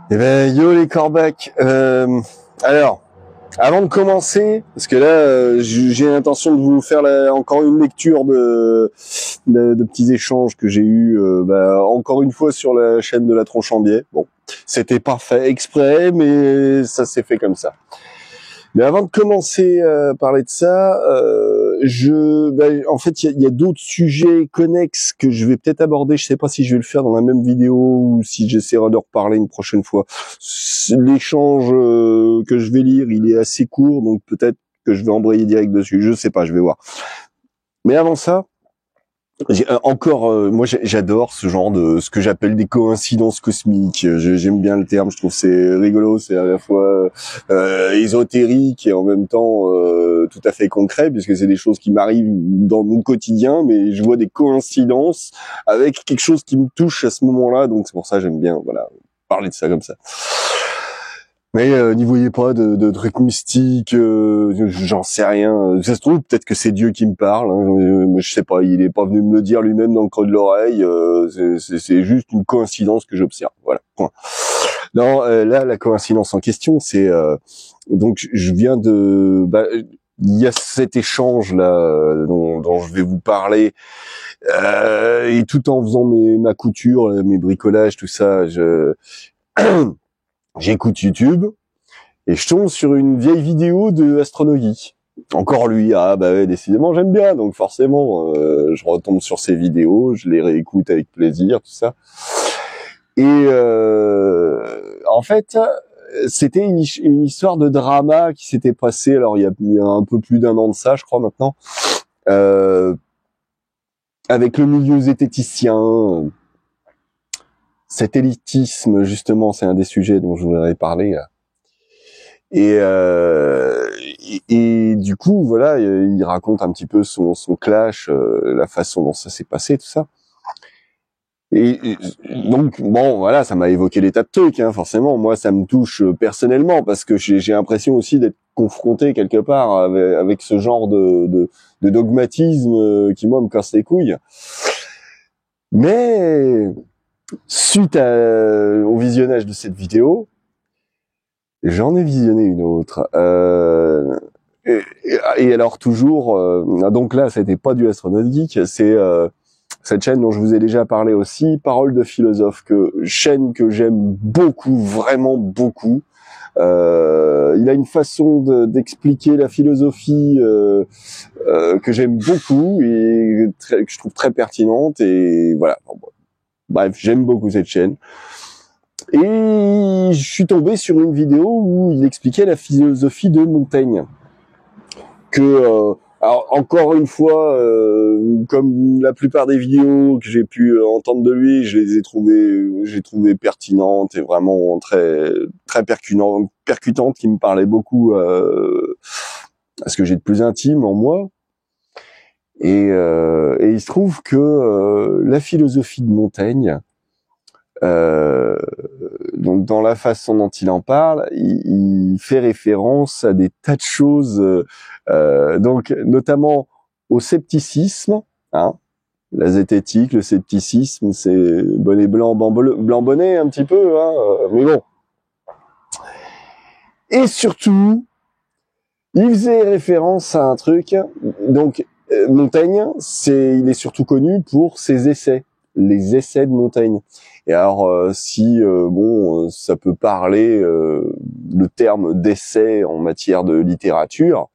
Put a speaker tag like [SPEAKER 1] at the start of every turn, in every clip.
[SPEAKER 1] Eh ben, yo les corbacs. Alors, avant de commencer, parce que là, j'ai l'intention de vous faire encore une lecture de petits échanges que j'ai eu, encore une fois sur la chaîne de la Tronche en Biais. Bon, c'était pas fait exprès, mais ça s'est fait comme ça. Mais avant de commencer à parler de ça, en fait, il y a d'autres sujets connexes que je vais peut-être aborder. Je sais pas si je vais le faire dans la même vidéo ou si j'essaierai de reparler une prochaine fois. L'échange que je vais lire, il est assez court, donc peut-être que je vais embrayer direct dessus. Je sais pas, je vais voir. Mais avant ça, moi j'adore ce genre de ce que j'appelle des coïncidences cosmiques. J'aime bien le terme, je trouve c'est rigolo, c'est à la fois ésotérique et en même temps tout à fait concret, puisque c'est des choses qui m'arrivent dans mon quotidien, mais je vois des coïncidences avec quelque chose qui me touche à ce moment-là, donc c'est pour ça que j'aime bien parler de ça comme ça. Mais n'y voyez pas de trucs mystiques, j'en sais rien. Ça se trouve, peut-être que c'est Dieu qui me parle. Hein, je sais pas, il est pas venu me le dire lui-même dans le creux de l'oreille. C'est juste une coïncidence que j'observe. Voilà. Point. Non, là, la coïncidence en question, c'est donc je viens de. Il y a cet échange là dont je vais vous parler, et tout en faisant ma couture, mes bricolages, tout ça, j'écoute YouTube et je tombe sur une vieille vidéo de Astronogie. Encore lui, ouais, décidément j'aime bien, donc forcément je retombe sur ses vidéos, je les réécoute avec plaisir, tout ça. Et en fait, c'était une histoire de drama qui s'était passée, alors il y a un peu plus d'un an de ça, je crois maintenant, avec le milieu zététicien. Cet élitisme, justement, c'est un des sujets dont je voudrais parler là. Et du coup, voilà, il raconte un petit peu son clash, la façon dont ça s'est passé, tout ça. Et donc, bon, voilà, ça m'a évoqué des tas de trucs, hein, forcément. Moi, ça me touche personnellement, parce que j'ai l'impression aussi d'être confronté quelque part avec ce genre de dogmatisme qui, moi, me casse les couilles. Mais suite au visionnage de cette vidéo, j'en ai visionné une autre. Et alors toujours, donc là, c'était pas du Astronaut Geek, c'est cette chaîne dont je vous ai déjà parlé aussi, Parole de philosophe, chaîne que j'aime beaucoup, vraiment beaucoup. Il a une façon d'expliquer la philosophie que j'aime beaucoup et que je trouve très pertinente. Et voilà. Bref, j'aime beaucoup cette chaîne. Et je suis tombé sur une vidéo où il expliquait la philosophie de Montaigne. Alors encore une fois, comme la plupart des vidéos que j'ai pu entendre de lui, j'ai trouvé pertinentes et vraiment très très percutantes, qui me parlaient beaucoup à ce que j'ai de plus intime en moi. Et il se trouve que la philosophie de Montaigne, donc dans la façon dont il en parle, il fait référence à des tas de choses, donc notamment au scepticisme, hein, la zététique, le scepticisme, c'est bonnet blanc, blanc bonnet un petit peu, hein, mais bon. Et surtout, il faisait référence à un truc. Donc Montaigne, il est surtout connu pour ses essais, les essais de Montaigne. Et alors, ça peut parler, le terme d'essai en matière de littérature,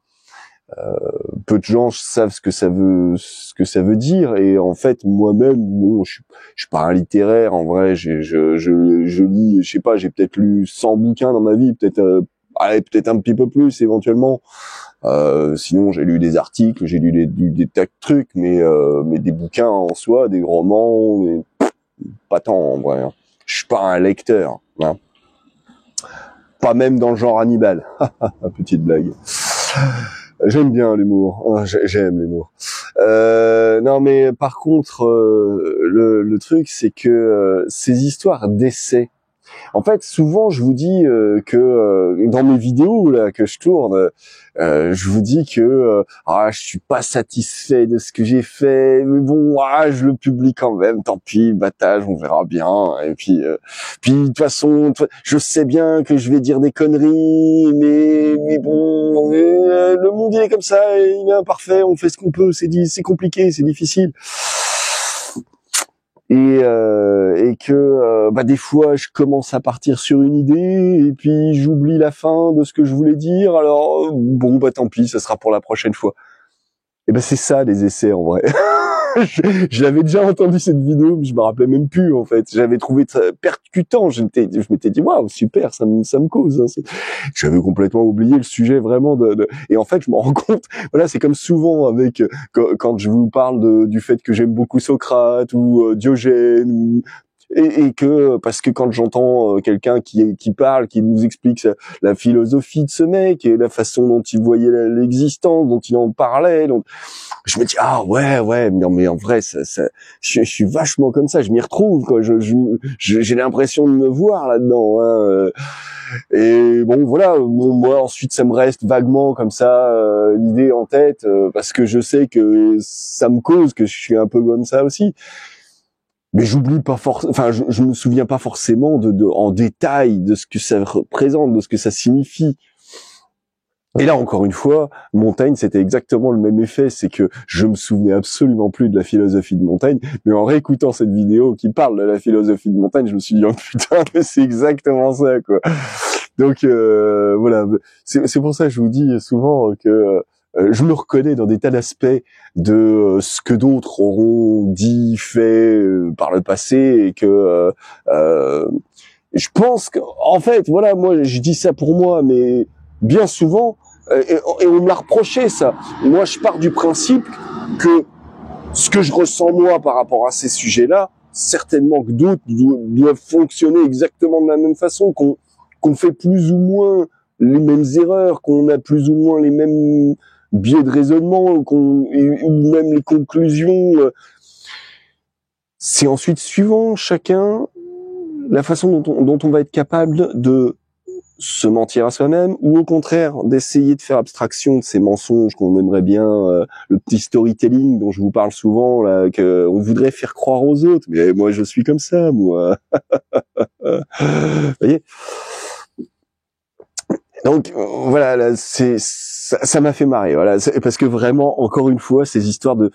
[SPEAKER 1] peu de gens savent ce que ça veut dire. Et en fait, moi-même, bon, je suis pas un littéraire. En vrai, je lis, je sais pas, j'ai peut-être lu 100 bouquins dans ma vie, peut-être un petit peu plus éventuellement. Sinon, j'ai lu des articles, j'ai lu des tas de trucs, mais des bouquins en soi, des romans, mais pas tant en vrai. Hein. Je suis pas un lecteur, hein. Pas même dans le genre Hannibal. Petite blague. J'aime bien l'humour. J'aime l'humour. Non, mais par contre, le truc, c'est que ces histoires d'essais, En fait, souvent, je vous dis que dans mes vidéos là que je tourne, je vous dis que je suis pas satisfait de ce que j'ai fait, mais bon, je le publie quand même. Tant pis, battage, on verra bien. Et puis de toute façon, je sais bien que je vais dire des conneries, mais bon, le monde il est comme ça, il est imparfait. On fait ce qu'on peut. C'est compliqué, c'est difficile. Et que des fois je commence à partir sur une idée et puis j'oublie la fin de ce que je voulais dire, alors bon tant pis, ça sera pour la prochaine fois. Et c'est ça les essais en vrai. je l'avais déjà entendu cette vidéo, mais je me rappelais même plus en fait. J'avais trouvé ça percutant. Je m'étais dit waouh super, ça me cause. Hein. J'avais complètement oublié le sujet vraiment Et en fait je me rends compte. Voilà, c'est comme souvent avec quand je vous parle du fait que j'aime beaucoup Socrate ou Diogène et que parce que quand j'entends quelqu'un qui parle, qui nous explique la philosophie de ce mec et la façon dont il voyait l'existence, dont il en parlait, donc je me dis ouais non mais en vrai je suis vachement comme ça, je m'y retrouve quoi, j'ai l'impression de me voir là-dedans hein. Et bon voilà, moi ensuite ça me reste vaguement comme ça l'idée en tête parce que je sais que ça me cause, que je suis un peu comme ça aussi. Mais j'oublie pas je me souviens pas forcément en détail de ce que ça représente, de ce que ça signifie. Et là, encore une fois, Montaigne, c'était exactement le même effet, c'est que je me souvenais absolument plus de la philosophie de Montaigne, mais en réécoutant cette vidéo qui parle de la philosophie de Montaigne, je me suis dit, oh putain, mais c'est exactement ça, quoi. Donc, voilà. C'est pour ça que je vous dis souvent que je me reconnais dans des tas d'aspects de ce que d'autres auront dit, fait par le passé, et que je pense qu'en fait, voilà, moi, je dis ça pour moi, mais bien souvent, et on me l'a reproché ça. Moi, je pars du principe que ce que je ressens moi par rapport à ces sujets-là, certainement que d'autres doivent fonctionner exactement de la même façon, qu'on fait plus ou moins les mêmes erreurs, qu'on a plus ou moins les mêmes biais de raisonnement, ou même les conclusions. C'est ensuite suivant chacun la façon dont on va être capable de se mentir à soi-même, ou au contraire d'essayer de faire abstraction de ces mensonges qu'on aimerait bien, le petit storytelling dont je vous parle souvent là, que on voudrait faire croire aux autres. Mais moi je suis comme ça, moi. Vous voyez. Donc voilà, là, ça m'a fait marrer, voilà, parce que vraiment, encore une fois, ces histoires de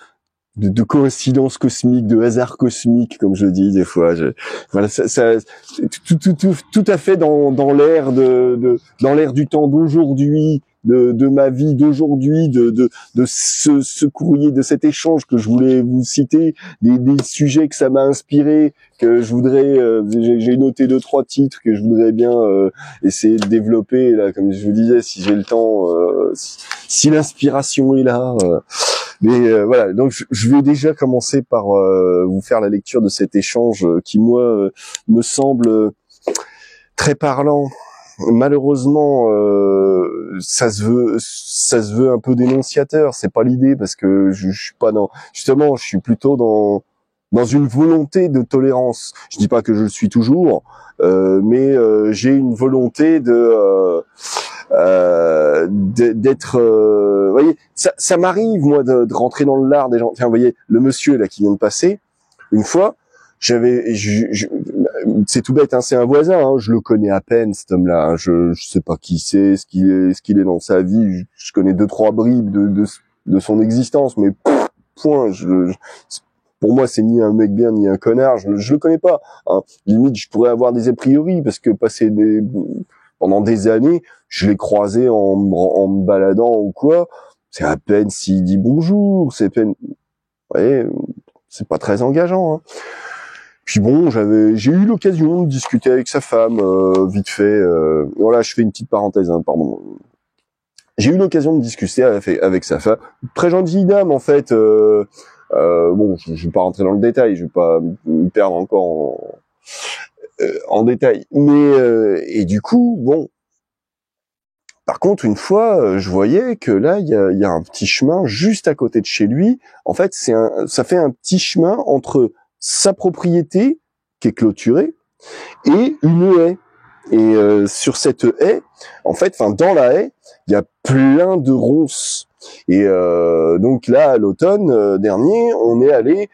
[SPEAKER 1] coïncidence cosmique, de hasard cosmique, comme je dis des fois. Voilà, ça tout à fait dans l'air dans l'air du temps d'aujourd'hui, de ma vie d'aujourd'hui, de ce courrier, de cet échange que je voulais vous citer, des sujets que ça m'a inspiré, que je voudrais, j'ai noté 2-3 titres que je voudrais bien essayer de développer là, comme je vous disais, si j'ai le temps, si l'inspiration est là. Mais voilà, donc je vais déjà commencer par vous faire la lecture de cet échange qui moi me semble très parlant. Malheureusement, ça se veut un peu dénonciateur. C'est pas l'idée parce que je suis pas justement, je suis plutôt dans une volonté de tolérance. Je dis pas que je le suis toujours, mais j'ai une volonté d'être vous voyez, ça m'arrive moi de rentrer dans le lard des gens. Tiens, vous voyez le monsieur là qui vient de passer, une fois c'est tout bête, hein, c'est un voisin, hein, je le connais à peine cet homme-là, hein, je sais pas qui c'est, ce qu'il est dans sa vie, je connais 2-3 bribes de son existence, mais point, pour moi c'est ni un mec bien ni un connard, je le connais pas, hein. Limite je pourrais avoir des a priori parce que pendant des années, je l'ai croisé en me baladant ou quoi, c'est à peine s'il dit bonjour, c'est à peine, vous voyez, c'est pas très engageant, hein. Puis bon, j'ai eu l'occasion de discuter avec sa femme, vite fait, voilà, je fais une petite parenthèse, hein, pardon. J'ai eu l'occasion de discuter avec sa femme, très gentille dame, en fait, bon, je vais pas rentrer dans le détail, je vais pas me perdre encore en détail, mais, et du coup, bon, par contre, une fois, je voyais que là, il y a un petit chemin juste à côté de chez lui. En fait, ça fait un petit chemin entre sa propriété, qui est clôturée, et une haie. Et sur cette haie, en fait, enfin dans la haie, il y a plein de ronces. Et donc là, à l'automne dernier, on est allé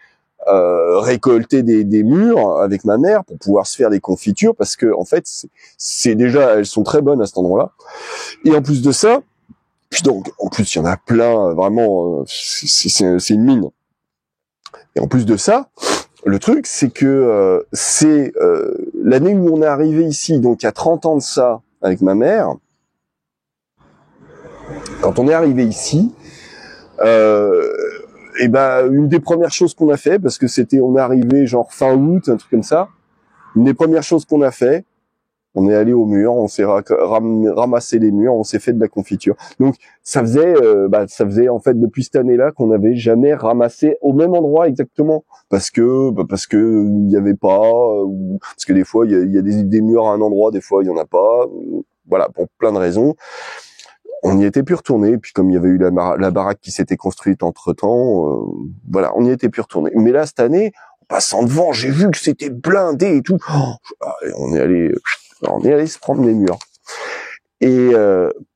[SPEAKER 1] récolter des mûres avec ma mère pour pouvoir se faire des confitures, parce que en fait, c'est déjà, elles sont très bonnes à cet endroit-là. Et en plus de ça, puis donc en plus il y en a plein, vraiment, c'est une mine. Et en plus de ça, le truc, c'est que c'est l'année où on est arrivé ici, donc il y a 30 ans de ça, avec ma mère. Quand on est arrivé ici, et ben une des premières choses qu'on a fait, parce que on est arrivé genre fin août, un truc comme ça. Une des premières choses qu'on a fait, on est allé au mur, on s'est ramassé les murs, on s'est fait de la confiture. Donc ça faisait en fait depuis cette année-là qu'on n'avait jamais ramassé au même endroit exactement, parce que il y avait pas, parce que des fois il y a des murs à un endroit, des fois il y en a pas, voilà, pour plein de raisons. On n'y était plus retourné, puis comme il y avait eu la baraque qui s'était construite entre-temps, voilà, on n'y était plus retourné. Mais là cette année, en passant devant, j'ai vu que c'était blindé et tout. On est allé se prendre les murs. Et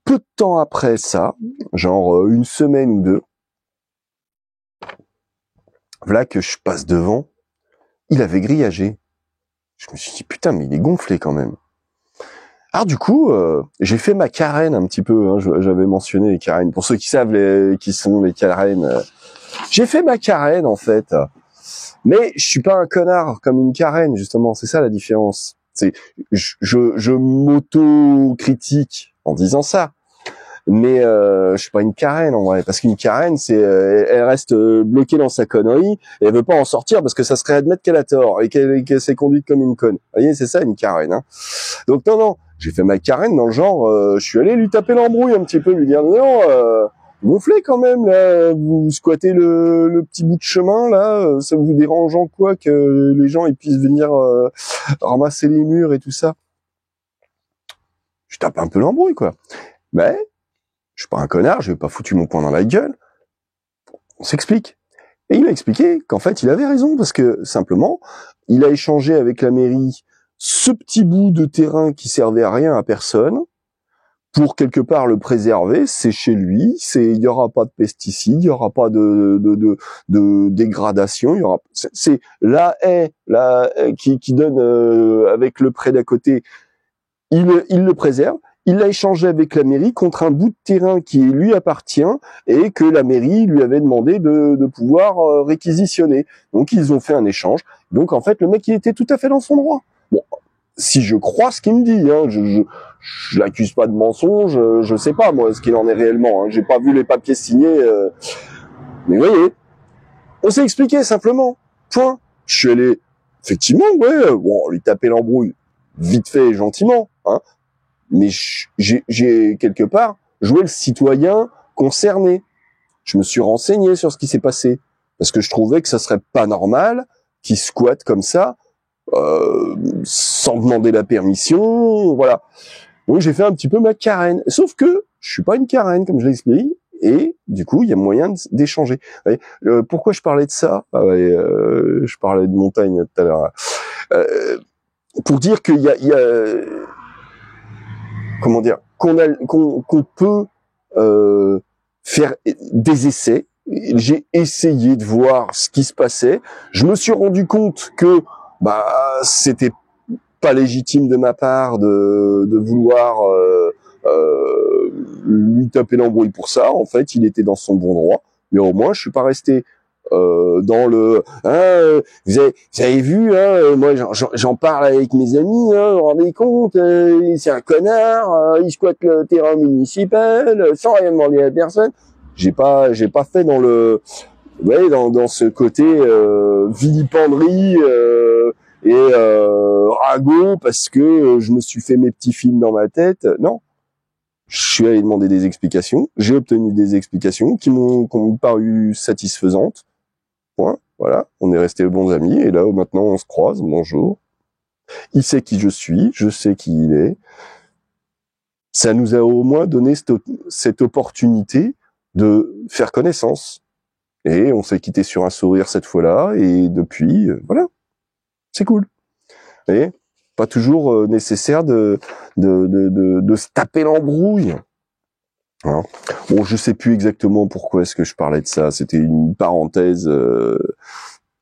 [SPEAKER 1] peu de temps après ça, genre une semaine ou deux, voilà que je passe devant, il avait grillagé. Je me suis dit putain, mais il est gonflé quand même. Alors du coup, j'ai fait ma carène un petit peu. Hein, j'avais mentionné les carènes. Pour ceux qui savent qui sont les carènes, j'ai fait ma carène en fait. Mais je suis pas un connard comme une carène justement. C'est ça la différence. C'est je m'auto-critique en disant ça. Mais je suis pas une carène en vrai, parce qu'une carène, elle reste bloquée dans sa connerie et elle veut pas en sortir parce que ça serait admettre qu'elle a tort et qu'elle s'est conduite comme une conne. Vous voyez, c'est ça une carène. Hein. Donc non, j'ai fait ma carène dans le genre, je suis allé lui taper l'embrouille un petit peu, lui dire non, gonflez quand même là, vous squattez le petit bout de chemin là, ça vous dérange en quoi que les gens ils puissent venir ramasser les murs et tout ça. Je tape un peu l'embrouille quoi. Mais je suis pas un connard, je vais pas foutu mon poing dans la gueule. On s'explique. Et il m'a expliqué qu'en fait, il avait raison, parce que, simplement, il a échangé avec la mairie ce petit bout de terrain qui servait à rien à personne, pour quelque part le préserver, c'est chez lui, il y aura pas de pesticides, il y aura pas de dégradation, il y aura, c'est la haie, qui donne, avec le pré d'à côté, il le préserve. Il l'a échangé avec la mairie contre un bout de terrain qui lui appartient et que la mairie lui avait demandé de pouvoir réquisitionner. Donc ils ont fait un échange. Donc en fait le mec il était tout à fait dans son droit. Bon, si je crois ce qu'il me dit, hein, je l'accuse pas de mensonge, je sais pas moi ce qu'il en est réellement. Hein, j'ai pas vu les papiers signés, mais vous voyez, on s'est expliqué simplement. Point. Je suis allé effectivement, ouais, bon, lui taper l'embrouille vite fait et gentiment, hein. Mais j'ai quelque part joué le citoyen concerné. Je me suis renseigné sur ce qui s'est passé parce que je trouvais que ça serait pas normal qu'ils squattent comme ça sans demander la permission, voilà. Donc j'ai fait un petit peu ma carène. Sauf que je suis pas une carène comme je l'explique et du coup il y a moyen d'échanger. Pourquoi je parlais de ça je parlais de montagne tout à l'heure. Pour dire qu'il y a comment dire, qu'on peut faire des essais. J'ai essayé de voir ce qui se passait. Je me suis rendu compte que c'était pas légitime de ma part de vouloir lui taper l'embrouille pour ça. En fait, il était dans son bon droit. Mais au moins, je suis pas resté dans le vous avez vu moi j'en parle avec mes amis, vous vous rendez compte, c'est un connard, il squatte le terrain municipal sans rien demander à personne. J'ai pas fait dans le dans ce côté vilipenderie et ragot parce que je me suis fait mes petits films dans ma tête. Non, je suis allé demander des explications, j'ai obtenu des explications qui m'ont paru satisfaisantes. Point. Voilà, on est restés bons amis et là maintenant on se croise, bonjour. Il sait qui je suis, je sais qui il est. Ça nous a au moins donné cette opportunité de faire connaissance. Et on s'est quitté sur un sourire cette fois-là et depuis, voilà, c'est cool. Et Pas toujours nécessaire de se taper l'embrouille. Hein. Bon, je sais plus exactement pourquoi est-ce que je parlais de ça. C'était une parenthèse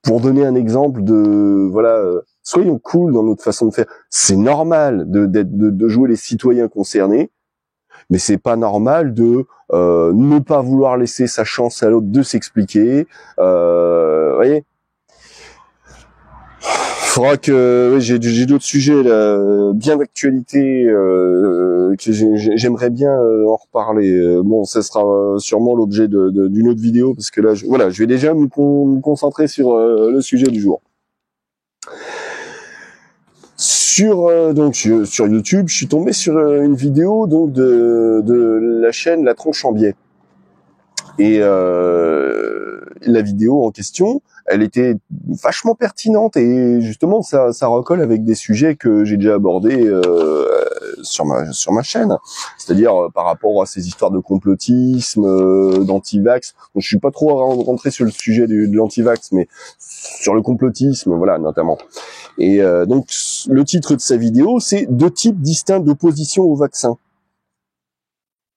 [SPEAKER 1] pour donner un exemple de voilà. Soyons cool dans notre façon de faire. C'est normal de jouer les citoyens concernés, mais c'est pas normal de ne pas vouloir laisser sa chance à l'autre de s'expliquer. Voyez. Faudra que ouais, j'ai d'autres sujets là, bien d'actualité que j'aimerais bien en reparler. Bon, ça sera sûrement l'objet d'une autre vidéo parce que là, je vais déjà me concentrer sur le sujet du jour. Donc sur YouTube, je suis tombé sur une vidéo donc de la chaîne La Tronche en Biais. Et la vidéo en question, elle était vachement pertinente et justement ça recolle avec des sujets que j'ai déjà abordés sur ma chaîne, c'est-à-dire par rapport à ces histoires de complotisme, d'anti-vax. Donc, je suis pas trop rentré sur le sujet de l'anti-vax, mais sur le complotisme, voilà notamment. Et donc le titre de sa vidéo, c'est 2 types distincts d'opposition au vaccin.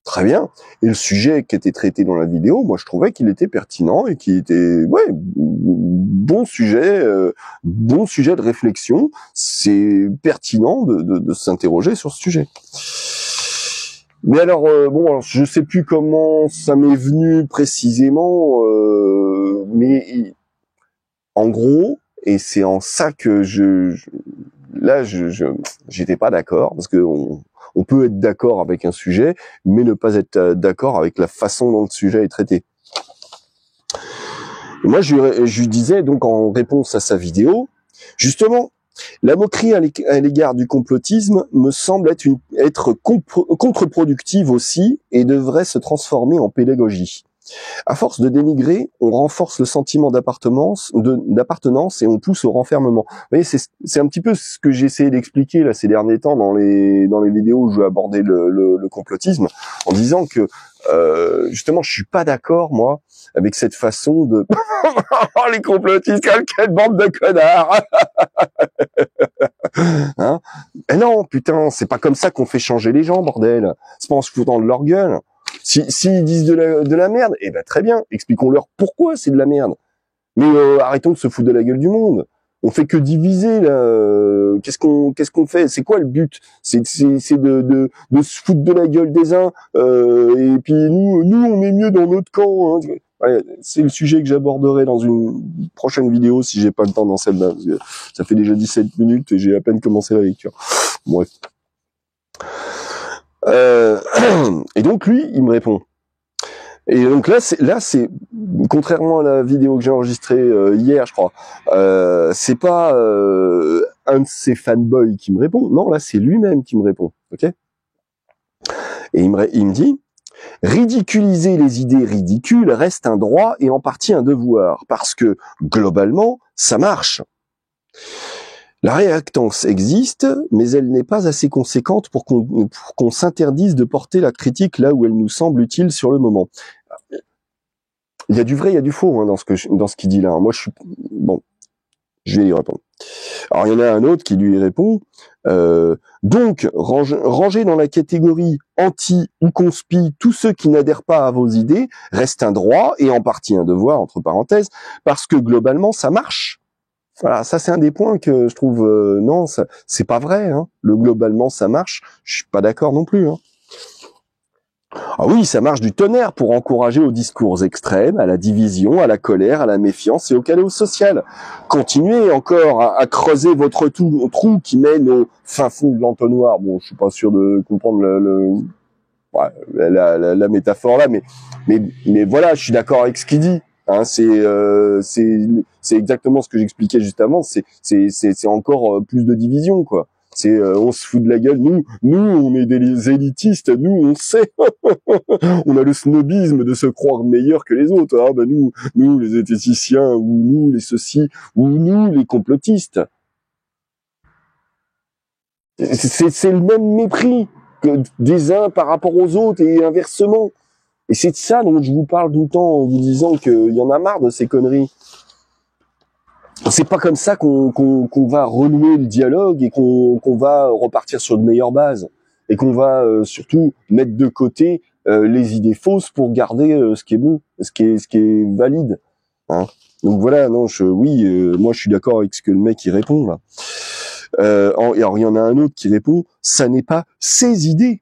[SPEAKER 1] Très bien. Et le sujet qui était traité dans la vidéo, moi je trouvais qu'il était pertinent et qu'il était bon sujet de réflexion. C'est pertinent de s'interroger sur ce sujet. Mais alors je sais plus comment ça m'est venu précisément, mais en gros, et c'est en ça que j'étais pas d'accord parce que on peut être d'accord avec un sujet, mais ne pas être d'accord avec la façon dont le sujet est traité. Et moi, je lui disais donc en réponse à sa vidéo, justement, la moquerie à l'égard du complotisme me semble être contre-productive aussi et devrait se transformer en pédagogie. À force de dénigrer, on renforce le sentiment d'appartenance et on pousse au renfermement. Vous voyez, c'est un petit peu ce que j'ai essayé d'expliquer là ces derniers temps dans les vidéos où je vais aborder le complotisme, en disant que justement je suis pas d'accord moi avec cette façon de les complotistes, quelle bande de connards. Hein? Eh non, putain, c'est pas comme ça qu'on fait changer les gens, bordel. C'est pas en se foutant de leur gueule. S'ils disent de la merde, eh ben très bien, expliquons-leur pourquoi c'est de la merde. Mais arrêtons de se foutre de la gueule du monde. On fait que diviser là. Qu'est-ce qu'on fait? C'est quoi le but? C'est de se foutre de la gueule des uns et puis nous on est mieux dans notre camp. Hein. Ouais, c'est le sujet que j'aborderai dans une prochaine vidéo si j'ai pas le temps dans celle-là. Ça fait déjà 17 minutes et j'ai à peine commencé la lecture. Bref. Et donc lui, il me répond. Et donc là, c'est contrairement à la vidéo que j'ai enregistrée hier, je crois. C'est pas un de ses fanboys qui me répond. Non, là, c'est lui-même qui me répond. Ok. Et il me dit, ridiculiser les idées ridicules reste un droit et en partie un devoir, parce que globalement, ça marche. La réactance existe, mais elle n'est pas assez conséquente pour qu'on s'interdise de porter la critique là où elle nous semble utile sur le moment. Il y a du vrai, il y a du faux hein, dans ce qu'il dit là. Moi, je vais lui répondre. Alors, il y en a un autre qui lui répond. Donc, ranger dans la catégorie anti ou conspi tous ceux qui n'adhèrent pas à vos idées reste un droit et en partie un devoir, entre parenthèses, parce que globalement, ça marche. Voilà, ça c'est un des points que je trouve non, ça c'est pas vrai. Hein. Le globalement ça marche, je suis pas d'accord non plus. Hein. Ah oui, ça marche du tonnerre pour encourager aux discours extrêmes, à la division, à la colère, à la méfiance et au chaos social. Continuez encore à creuser votre trou qui mène au fin fond de l'entonnoir. Bon, je suis pas sûr de comprendre la métaphore là, mais voilà, je suis d'accord avec ce qu'il dit. Hein, c'est exactement ce que j'expliquais juste avant. C'est encore plus de division, quoi. C'est on se fout de la gueule. Nous on est des élitistes. Nous on sait. On a le snobisme de se croire meilleur que les autres. Hein. Ben nous les zététiciens ou nous les ceci ou nous les complotistes. C'est le même mépris que des uns par rapport aux autres et inversement. Et c'est de ça dont je vous parle tout le temps en vous disant qu'il y en a marre de ces conneries. c'est pas comme ça qu'on va renouer le dialogue et qu'on va repartir sur de meilleures bases et qu'on va surtout mettre de côté les idées fausses pour garder ce qui est bon, ce qui est valide. Hein. Donc voilà, non, moi je suis d'accord avec ce que le mec il répond là. Alors il y en a un autre qui répond, ça n'est pas ses idées.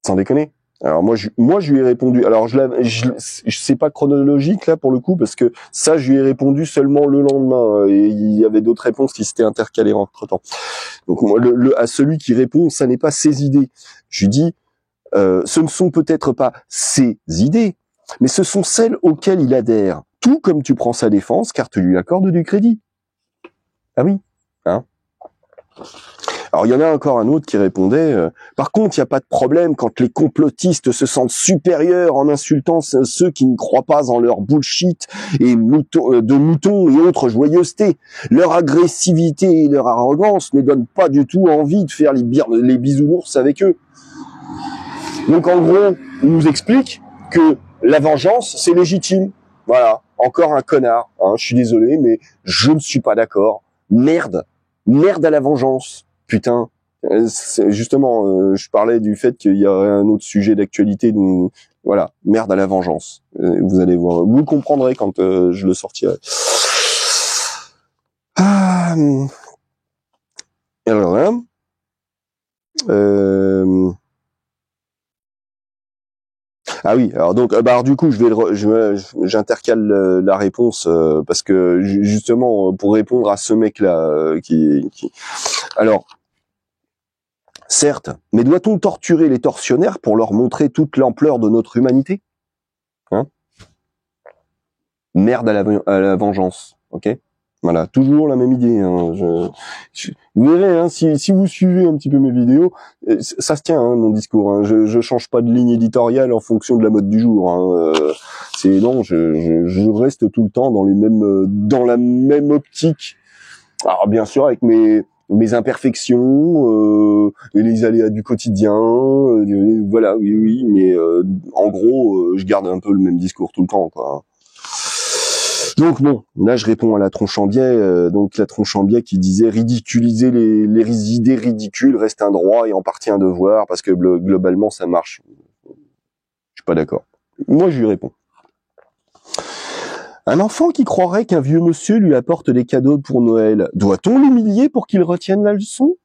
[SPEAKER 1] Sans déconner. Alors moi je lui ai répondu. Alors je sais pas chronologique là pour le coup parce que ça je lui ai répondu seulement le lendemain et il y avait d'autres réponses qui s'étaient intercalées entre-temps. Donc moi à celui qui répond ça n'est pas ses idées. Je lui dis ce ne sont peut-être pas ses idées, mais ce sont celles auxquelles il adhère. Tout comme tu prends sa défense car tu lui accordes du crédit. Ah oui, hein. Alors il y en a encore un autre qui répondait par contre, il n'y a pas de problème quand les complotistes se sentent supérieurs en insultant ceux qui ne croient pas en leur bullshit et de moutons et autres joyeusetés. Leur agressivité et leur arrogance ne donnent pas du tout envie de faire les bisounours avec eux. Donc en gros, il nous explique que la vengeance, c'est légitime. Voilà, encore un connard. Hein, je suis désolé, mais je ne suis pas d'accord. Merde à la vengeance. Putain, justement, je parlais du fait qu'il y aurait un autre sujet d'actualité. Voilà, merde à la vengeance. Vous allez voir, vous le comprendrez quand je le sortirai. Alors là, ah oui, alors donc alors du coup j'intercale la réponse parce que justement pour répondre à ce mec là alors certes, mais doit-on torturer les tortionnaires pour leur montrer toute l'ampleur de notre humanité? Hein? Merde à la vengeance, OK? Voilà, toujours la même idée. Hein. Vous verrez, hein, si vous suivez un petit peu mes vidéos, ça se tient, hein, mon discours. Hein. Je change pas de ligne éditoriale en fonction de la mode du jour. Hein. Je reste tout le temps dans la même optique. Alors bien sûr avec mes imperfections, et les aléas du quotidien. Voilà, oui, mais en gros, je garde un peu le même discours tout le temps, quoi. Hein. Donc bon, là je réponds à la tronche en biais, donc la tronche en biais qui disait ridiculiser les idées ridicules reste un droit et en partie un devoir parce que globalement ça marche. Je suis pas d'accord. Moi je lui réponds. Un enfant qui croirait qu'un vieux monsieur lui apporte des cadeaux pour Noël, doit-on l'humilier pour qu'il retienne la leçon?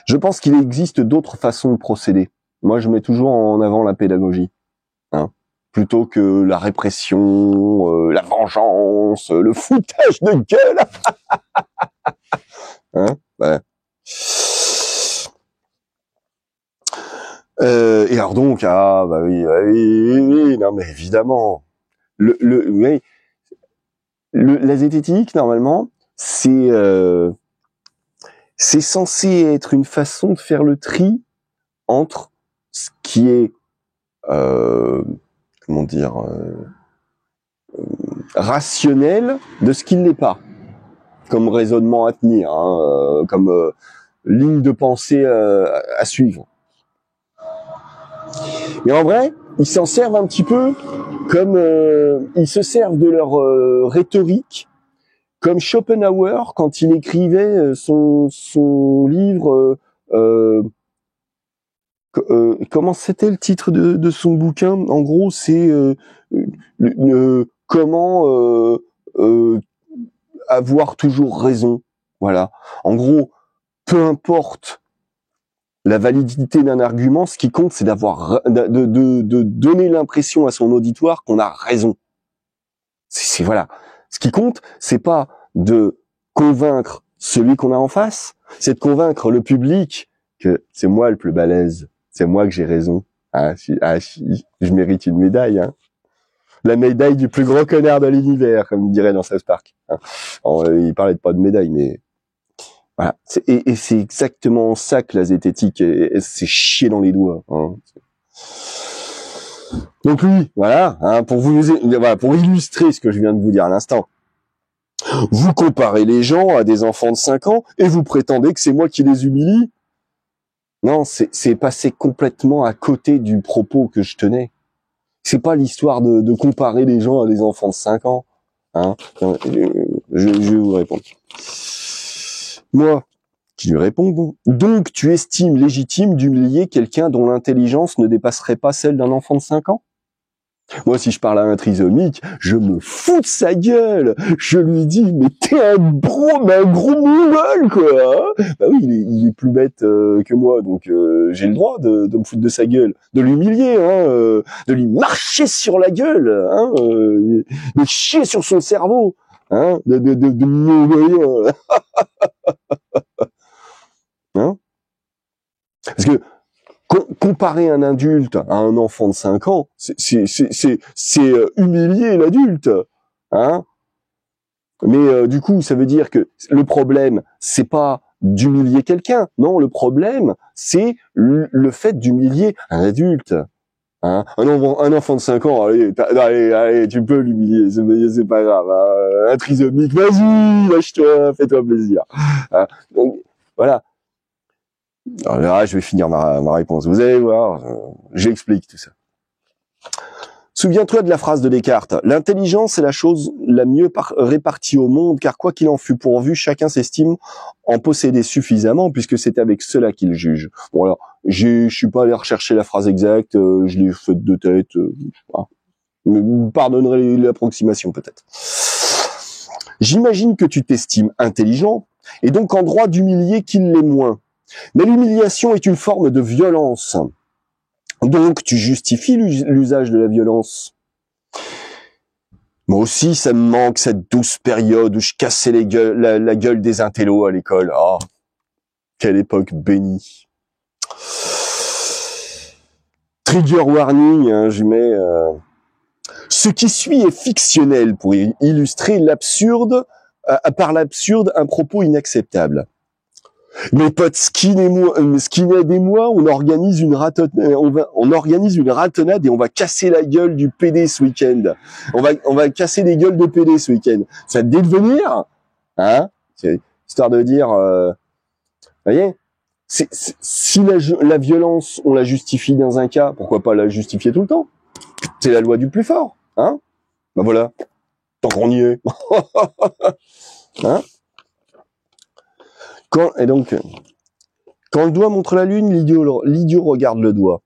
[SPEAKER 1] Je pense qu'il existe d'autres façons de procéder. Moi je mets toujours en avant la pédagogie. Hein. Plutôt que la répression, la vengeance, le foutage de gueule. Hein, ouais. Et alors donc, oui, non mais évidemment, la zététique normalement, c'est censé être une façon de faire le tri entre ce qui est comment dire rationnel de ce qui ne l'est pas, comme raisonnement à tenir, hein, comme ligne de pensée à suivre. Mais en vrai, ils s'en servent un petit peu comme ils se servent de leur rhétorique, comme Schopenhauer quand il écrivait son livre. Comment c'était le titre de son bouquin? En gros, c'est comment avoir toujours raison. Voilà. En gros, peu importe la validité d'un argument, ce qui compte, c'est de donner l'impression à son auditoire qu'on a raison. Voilà. Ce qui compte, c'est pas de convaincre celui qu'on a en face, c'est de convaincre le public que c'est moi le plus balèze, c'est moi que j'ai raison. Je mérite une médaille. Hein. La médaille du plus gros connard de l'univers, comme il dirait dans South Park. Hein. Il parlait pas de médaille, mais voilà. Et c'est exactement ça que la zététique, c'est chier dans les doigts. Hein. Donc lui, voilà, hein, pour illustrer ce que je viens de vous dire à l'instant. Vous comparez les gens à des enfants de 5 ans et vous prétendez que c'est moi qui les humilie. Non, c'est passé complètement à côté du propos que je tenais. C'est pas l'histoire de comparer les gens à des enfants de 5 ans. Hein, je vais vous répondre. Moi, qui lui réponds, donc tu estimes légitime d'humilier quelqu'un dont l'intelligence ne dépasserait pas celle d'un enfant de 5 ans? Moi, si je parle à un trisomique, je me fous de sa gueule. Je lui dis, mais t'es un gros mongol, quoi. Hein, bah oui, il est plus bête que moi, donc j'ai le droit de me foutre de sa gueule, de l'humilier, hein, de lui marcher sur la gueule, hein, de chier sur son cerveau, hein, de mongolien, hein. Parce que comparer un adulte à un enfant de 5 ans, c'est humilier l'adulte, hein. Mais du coup, ça veut dire que le problème, c'est pas d'humilier quelqu'un, non, le problème, c'est le fait d'humilier un adulte. Hein, un enfant de 5 ans, allez, tu peux l'humilier, c'est pas grave. Hein, un trisomique, vas-y, lâche-toi, fais-toi plaisir. Hein, donc, voilà. Alors là, je vais finir ma réponse. Vous allez voir, j'explique tout ça. Souviens-toi de la phrase de Descartes. L'intelligence est la chose la mieux répartie au monde, car quoi qu'il en fût pourvu, chacun s'estime en posséder suffisamment, puisque c'est avec cela qu'il juge. Bon alors, je suis pas allé rechercher la phrase exacte, je l'ai faite de tête. Voilà. Mais vous me pardonnerez l'approximation peut-être. J'imagine que tu t'estimes intelligent, et donc en droit d'humilier qui l'est moins. Mais l'humiliation est une forme de violence. Donc, tu justifies l'usage de la violence. Moi aussi, ça me manque, cette douce période où je cassais la gueule des intellos à l'école. Ah, quelle époque bénie. Trigger warning, hein, je mets... Ce qui suit est fictionnel pour illustrer l'absurde, par l'absurde, un propos inacceptable. Mes potes skinhead et moi, on organise une ratonnade et on va casser la gueule du PD ce week-end. On va casser les gueules de PD ce week-end. Ça te dit de venir, hein? C'est histoire de dire, voyez, si la violence, on la justifie dans un cas, pourquoi pas la justifier tout le temps? C'est la loi du plus fort, hein? Ben voilà, tant qu'on y est, hein? Quand le doigt montre la lune, l'idiot regarde le doigt.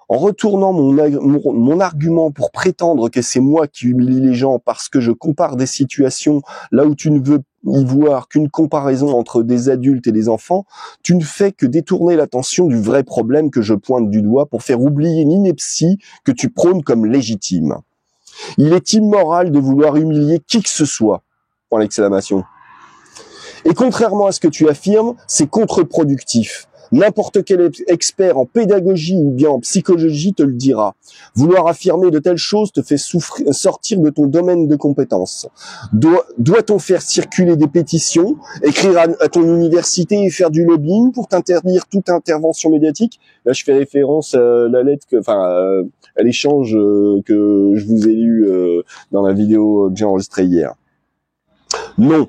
[SPEAKER 1] En retournant mon argument pour prétendre que c'est moi qui humilie les gens parce que je compare des situations là où tu ne veux y voir qu'une comparaison entre des adultes et des enfants, tu ne fais que détourner l'attention du vrai problème que je pointe du doigt pour faire oublier l'ineptie que tu prônes comme légitime. Il est immoral de vouloir humilier qui que ce soit. Point d'exclamation. Et contrairement à ce que tu affirmes, c'est contre-productif. N'importe quel expert en pédagogie ou bien en psychologie te le dira. Vouloir affirmer de telles choses te fait sortir de ton domaine de compétences. Doit-on faire circuler des pétitions, écrire à ton université et faire du lobbying pour t'interdire toute intervention médiatique? Là, je fais référence à la lettre, à l'échange que je vous ai lu dans la vidéo que j'ai enregistrée hier. Non,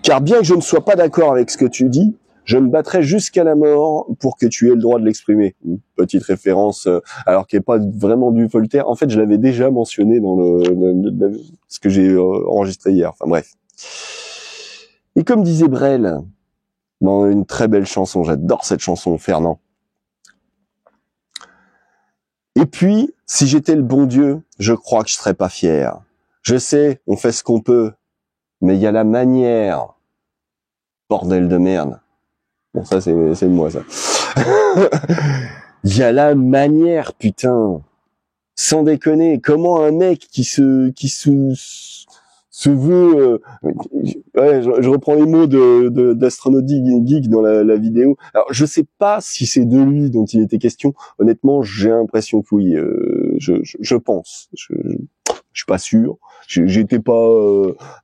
[SPEAKER 1] car bien que je ne sois pas d'accord avec ce que tu dis, je me battrai jusqu'à la mort pour que tu aies le droit de l'exprimer. Une petite référence, alors qu'elle n'est pas vraiment du Voltaire. En fait, je l'avais déjà mentionné dans ce que j'ai enregistré hier. Enfin bref. Et comme disait Brel, dans une très belle chanson, j'adore cette chanson, Fernand. Et puis, si j'étais le bon Dieu, je crois que je serais pas fier. Je sais, on fait ce qu'on peut, mais il y a la manière. Bordel de merde. Bon, ça, c'est de moi, ça. Il y a la manière, putain. Sans déconner. Comment un mec qui se veut, ouais, je reprends les mots d'Astronaute Geek dans la vidéo. Alors, je sais pas si c'est de lui dont il était question. Honnêtement, j'ai l'impression que oui. Je pense. Je suis pas sûr. J'étais pas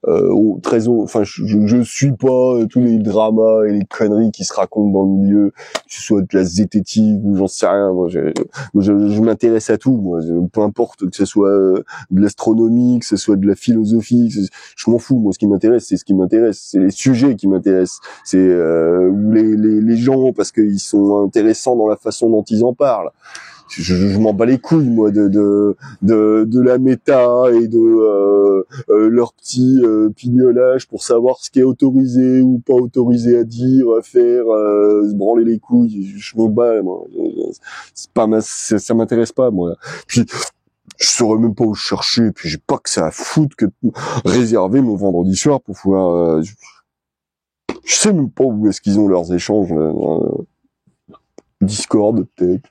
[SPEAKER 1] enfin je suis pas tous les dramas et les conneries qui se racontent dans le milieu, que ce soit de la zététique ou j'en sais rien. Moi, je m'intéresse à tout. Moi, peu importe que ce soit de l'astronomie, que ce soit de la philosophie, je m'en fous. Moi, ce qui m'intéresse, c'est ce qui m'intéresse. C'est les sujets qui m'intéressent. C'est les gens parce qu'ils sont intéressants dans la façon dont ils en parlent. je m'en bats les couilles moi de la méta et de leur petit pignolage pour savoir ce qui est autorisé ou pas autorisé à dire, à faire, se branler les couilles. Je m'en bats moi. C'est pas ça m'intéresse pas moi. Puis je saurais même pas où chercher. Puis j'ai pas que ça à foutre que de réserver mon vendredi soir pour pouvoir. Je sais même pas où est-ce qu'ils ont leurs échanges. Discord peut-être.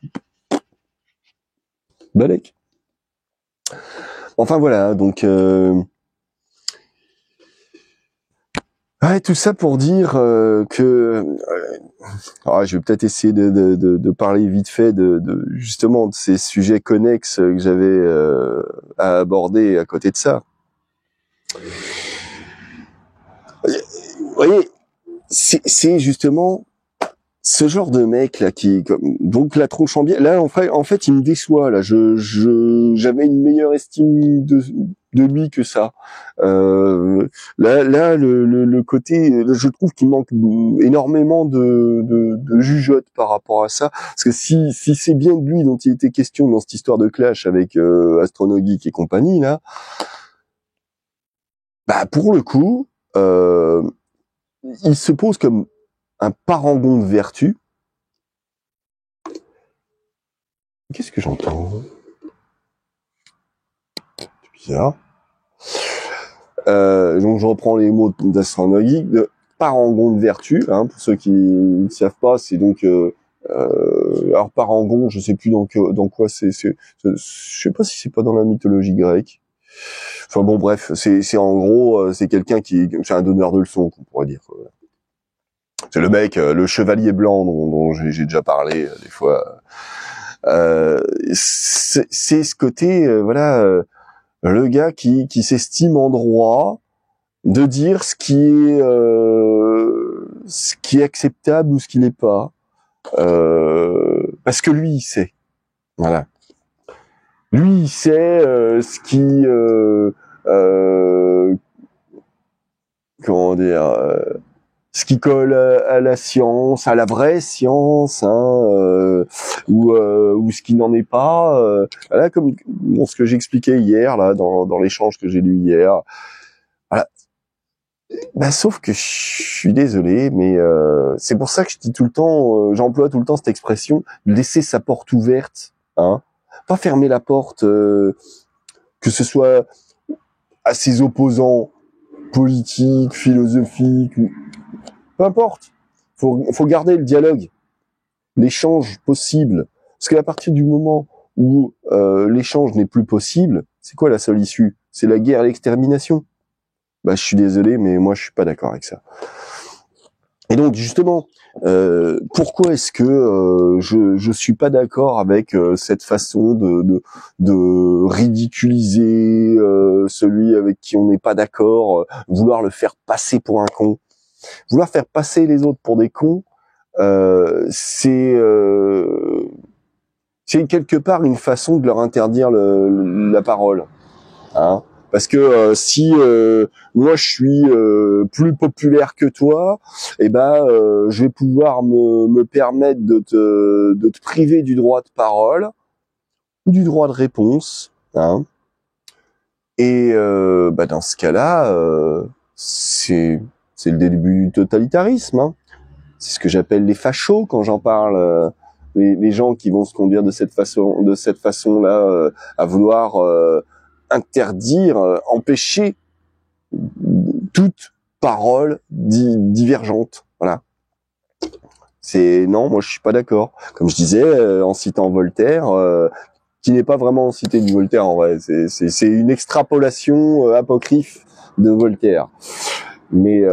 [SPEAKER 1] Balek. Enfin voilà, donc ouais, tout ça pour dire que je vais peut-être essayer de parler vite fait de justement de ces sujets connexes que j'avais à aborder à côté de ça. Vous voyez, c'est justement ce genre de mec là donc la tronche en biais là en fait il me déçoit là j'avais une meilleure estime de lui que ça là le côté je trouve qu'il manque énormément de jugeote par rapport à ça parce que si c'est bien de lui dont il était question dans cette histoire de clash avec Astronogeek et compagnie là, bah pour le coup il se pose comme un parangon de vertu. Qu'est-ce que j'entends? C'est bizarre. Donc je reprends les mots d'Astronogeek, de parangon de vertu, hein, pour ceux qui ne savent pas, c'est donc alors parangon, je sais plus dans quoi je sais pas si c'est pas dans la mythologie grecque. Enfin bon bref, c'est en gros c'est quelqu'un c'est un donneur de leçons qu'on pourrait dire. C'est le mec, le chevalier blanc dont j'ai déjà parlé des fois. C'est ce côté le gars qui s'estime en droit de dire ce qui est acceptable ou ce qui n'est pas parce que lui il sait, voilà, lui il sait ce qui comment dire ce qui colle à la science, à la vraie science, hein, ou ce qui n'en est pas. Voilà, comme ce que j'expliquais hier là dans l'échange que j'ai lu hier. Voilà. Bah, sauf que je suis désolé, mais c'est pour ça que je dis tout le temps, j'emploie tout le temps cette expression, laisser sa porte ouverte, hein, pas fermer la porte, que ce soit à ses opposants politiques, philosophiques, peu importe. Faut garder le dialogue, l'échange possible. Parce qu'à partir du moment où l'échange n'est plus possible, c'est quoi la seule issue? C'est la guerre et l'extermination. Bah, je suis désolé, mais moi, je suis pas d'accord avec ça. Et donc, justement, pourquoi est-ce que je suis pas d'accord avec cette façon de ridiculiser celui avec qui on n'est pas d'accord, vouloir le faire passer pour un con? Vouloir faire passer les autres pour des cons, c'est quelque part une façon de leur interdire la parole, hein. Parce que si moi je suis plus populaire que toi, eh ben je vais pouvoir me permettre de te priver du droit de parole ou du droit de réponse, hein. Et dans ce cas-là, c'est le début du totalitarisme, hein. C'est ce que j'appelle les fachos quand j'en parle. Les gens qui vont se conduire de cette façon-là, à vouloir interdire, empêcher toute parole divergente. Voilà. Non, moi je suis pas d'accord. Comme je disais en citant Voltaire, qui n'est pas vraiment cité du Voltaire en vrai. C'est une extrapolation apocryphe de Voltaire. Mais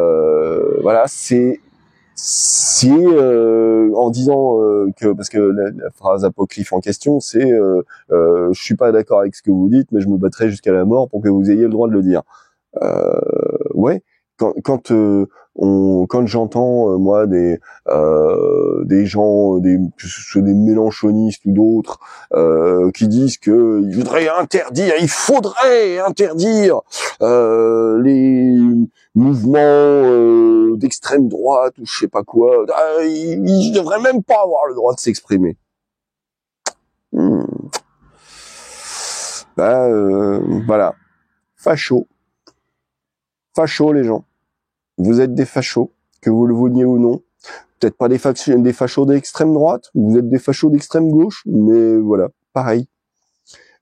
[SPEAKER 1] voilà, c'est en disant que parce que la phrase apocryphe en question c'est je suis pas d'accord avec ce que vous dites mais je me battrai jusqu'à la mort pour que vous ayez le droit de le dire. Ouais, quand j'entends moi des gens que ce soit des mélanchonistes ou d'autres qui disent que il faudrait interdire les mouvements d'extrême droite ou je sais pas quoi, ils devraient même pas avoir le droit de s'exprimer. Voilà. Facho. Facho, les gens. Vous êtes des fachos, que vous le vouliez ou non. Peut-être pas des fachos d'extrême droite, vous êtes des fachos d'extrême gauche, mais voilà, pareil.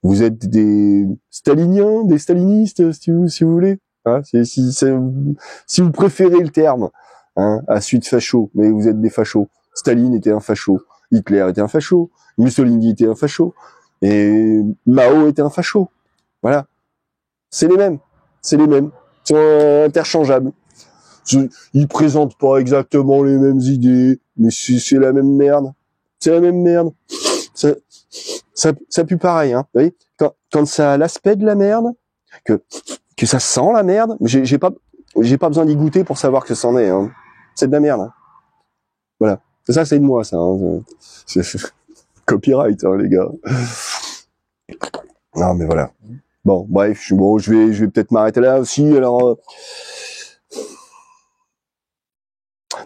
[SPEAKER 1] Vous êtes des staliniens, des stalinistes, si vous voulez. Hein, si vous préférez le terme, hein, à celui de facho, mais vous êtes des fachos. Staline était un facho, Hitler était un facho, Mussolini était un facho, et Mao était un facho. Voilà. C'est les mêmes. C'est les mêmes. Ils sont interchangeables. Ils présentent pas exactement les mêmes idées, mais c'est la même merde. C'est la même merde. Ça pue pareil, hein. Vous voyez, quand ça a l'aspect de la merde, que ça sent la merde, j'ai pas besoin d'y goûter pour savoir que c'en est, hein. C'est de la merde, hein. Voilà. Ça, c'est de moi, ça, hein. Copyright, hein, les gars. Non, mais voilà. Bon, bref, je vais peut-être m'arrêter là aussi, alors,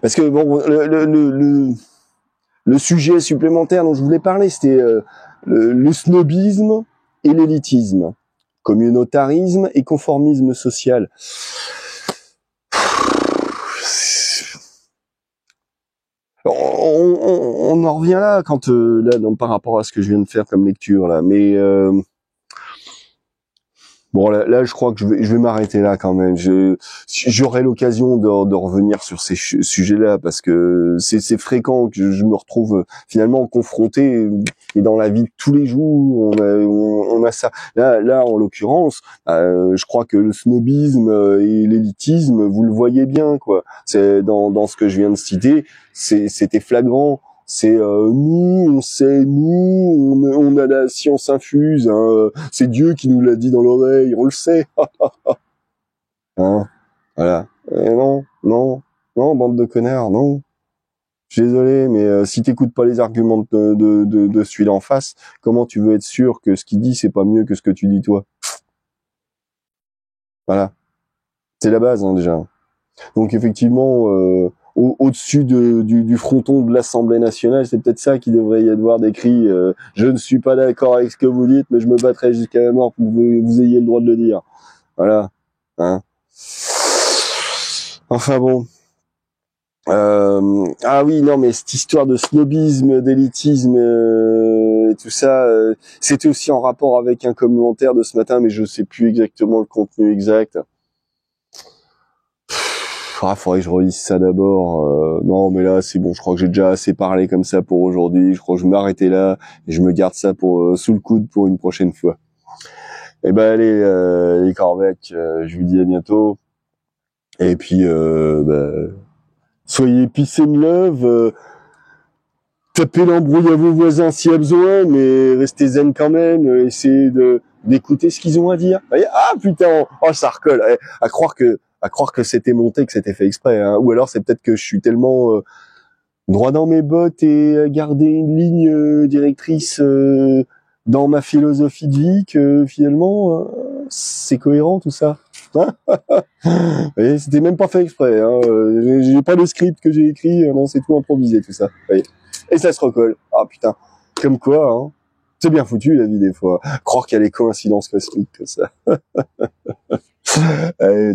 [SPEAKER 1] parce que bon, le sujet supplémentaire dont je voulais parler, c'était le snobisme et l'élitisme, communautarisme et conformisme social. On en revient là quand par rapport à ce que je viens de faire comme lecture là, mais bon, là, je crois que je vais m'arrêter là quand même. J'aurai l'occasion de revenir sur ces sujets-là parce que c'est fréquent que je me retrouve finalement confronté, et dans la vie de tous les jours, on a ça. Là, en l'occurrence, je crois que le snobisme et l'élitisme, vous le voyez bien, quoi. C'est dans ce que je viens de citer, c'était flagrant. C'est nous, on sait, on a la science infuse, hein, c'est Dieu qui nous l'a dit dans l'oreille, on le sait. Hein, voilà. Et non, bande de connards, non. Je suis désolé, mais si t'écoutes pas les arguments de celui d'en face, comment tu veux être sûr que ce qu'il dit c'est pas mieux que ce que tu dis toi? Voilà. C'est la base, hein, déjà. Donc effectivement, au-dessus du fronton de l'Assemblée nationale, c'est peut-être ça qui devrait y avoir décrit. Je ne suis pas d'accord avec ce que vous dites, mais je me battrai jusqu'à la mort pour que vous ayez le droit de le dire. Voilà. Hein. Enfin bon. Ah oui, non, mais cette histoire de snobisme, d'élitisme et tout ça, c'était aussi en rapport avec un commentaire de ce matin, mais je sais plus exactement le contenu exact. Ah, faudrait que je relise ça d'abord. Non, mais là, c'est bon. Je crois que j'ai déjà assez parlé comme ça pour aujourd'hui. Je crois que je vais m'arrêter là et je me garde ça pour sous le coude pour une prochaine fois. Eh ben, allez, les corbecs, je vous dis à bientôt. Et puis, soyez peace and love. Tapez l'embrouille à vos voisins s'il y a besoin, mais restez zen quand même. Essayez d'écouter ce qu'ils ont à dire. Voyez, ah putain, oh ça recolle. À croire que c'était monté, que c'était fait exprès. Hein. Ou alors c'est peut-être que je suis tellement droit dans mes bottes et garder une ligne directrice dans ma philosophie de vie que finalement c'est cohérent tout ça. Hein. Et c'était même pas fait exprès. Hein. J'ai pas le script que j'ai écrit. Non, c'est tout improvisé tout ça. Voyez. Et ça se recolle. Ah putain. Comme quoi, hein. C'est bien foutu la vie des fois. Croire qu'il y a les coïncidences cosmiques comme ça. Allez,